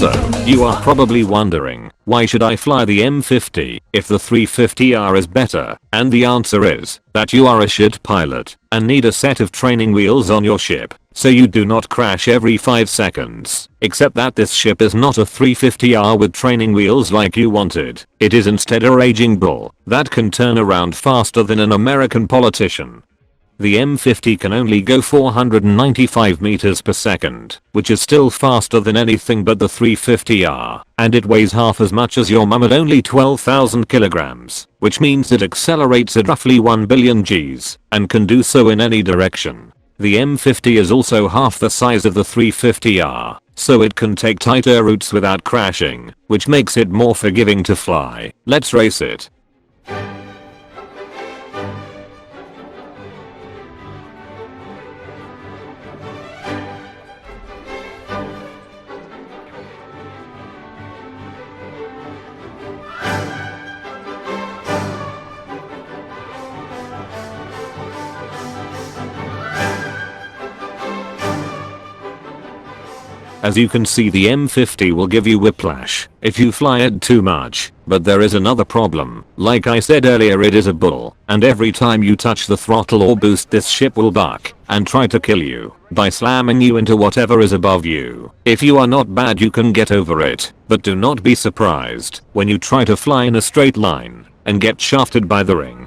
So, you are probably wondering, why should I fly the M50 if the 350R is better? And the answer is that you are a shit pilot and need a set of training wheels on your ship so you do not crash every 5 seconds. Except that this ship is not a 350R with training wheels like you wanted. It is instead a raging bull that can turn around faster than an American politician. The M50 can only go 495 meters per second, which is still faster than anything but the 350R, and it weighs half as much as your mum at only 12,000 kilograms, which means it accelerates at roughly 1 billion Gs, and can do so in any direction. The M50 is also half the size of the 350R, so it can take tighter routes without crashing, which makes it more forgiving to fly. Let's race it. As you can see, the M50 will give you whiplash if you fly it too much, but there is another problem. Like I said earlier, it is a bull, and every time you touch the throttle or boost, this ship will buck and try to kill you by slamming you into whatever is above you. If you are not bad, you can get over it, but do not be surprised when you try to fly in a straight line and get shafted by the ring.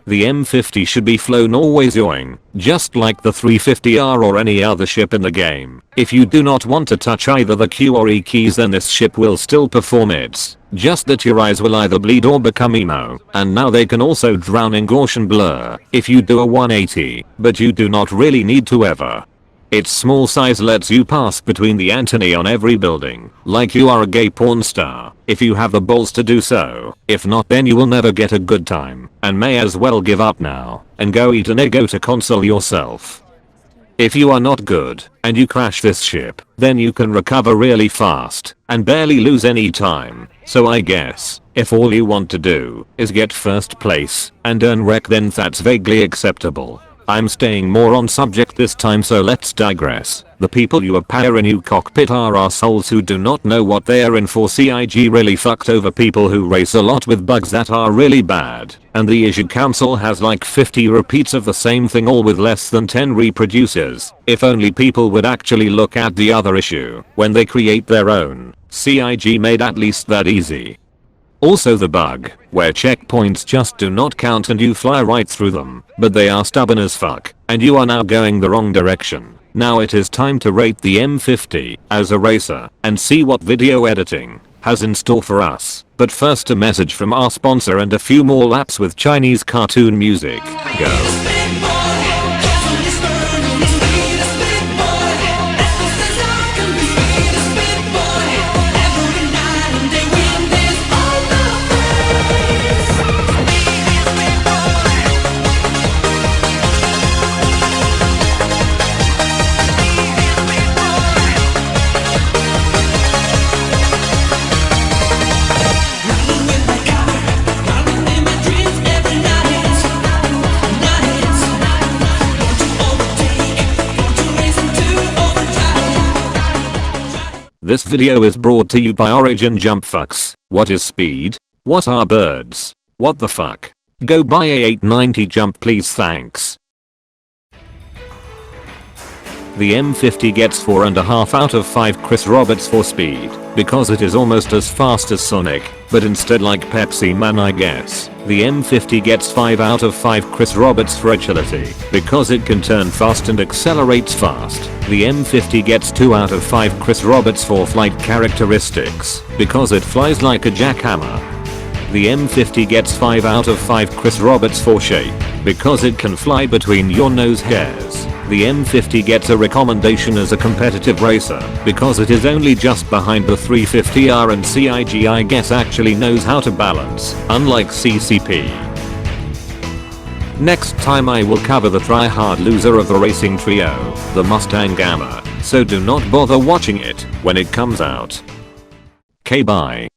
The M50 should be flown always yawing, just like the 350R or any other ship in the game. If you do not want to touch either the Q or E keys, then this ship will still perform its, just that your eyes will either bleed or become emo, and now they can also drown in Gaussian blur if you do a 180, but you do not really need to ever. Its small size lets you pass between the antennae on every building, like you are a gay porn star, if you have the balls to do so. If not, then you will never get a good time, and may as well give up now, and go eat an Eggo to console yourself. If you are not good, and you crash this ship, then you can recover really fast, and barely lose any time. So I guess, if all you want to do, is get first place, and earn wreck, then that's vaguely acceptable. I'm staying more on subject this time, so let's digress. The people you appear in your cockpit are assholes who do not know what they are in for. CIG really fucked over people who race a lot with bugs that are really bad, and the issue council has like 50 repeats of the same thing, all with less than 10 reproducers. If only people would actually look at the other issue when they create their own. CIG made at least that easy. Also the bug, where checkpoints just do not count and you fly right through them, but they are stubborn as fuck, and you are now going the wrong direction. Now it is time to rate the M50 as a racer and see what video editing has in store for us. But first, a message from our sponsor and a few more laps with Chinese cartoon music. Go. This video is brought to you by Origin Jump Fucks. What is speed? What are birds? What the fuck? Go buy a 890 jump please, thanks. The M50 gets 4.5 out of 5 Chris Roberts for speed, because it is almost as fast as Sonic, but instead like Pepsi Man I guess. The M50 gets 5 out of 5 Chris Roberts for agility, because it can turn fast and accelerates fast. The M50 gets 2 out of 5 Chris Roberts for flight characteristics, because it flies like a jackhammer. The M50 gets 5 out of 5 Chris Roberts for shape, because it can fly between your nose hairs. The M50 gets a recommendation as a competitive racer, because it is only just behind the 350R, and CIG I guess actually knows how to balance, unlike CCP. Next time I will cover the try-hard loser of the racing trio, the Mustang Gamma, so do not bother watching it when it comes out. Okay, bye.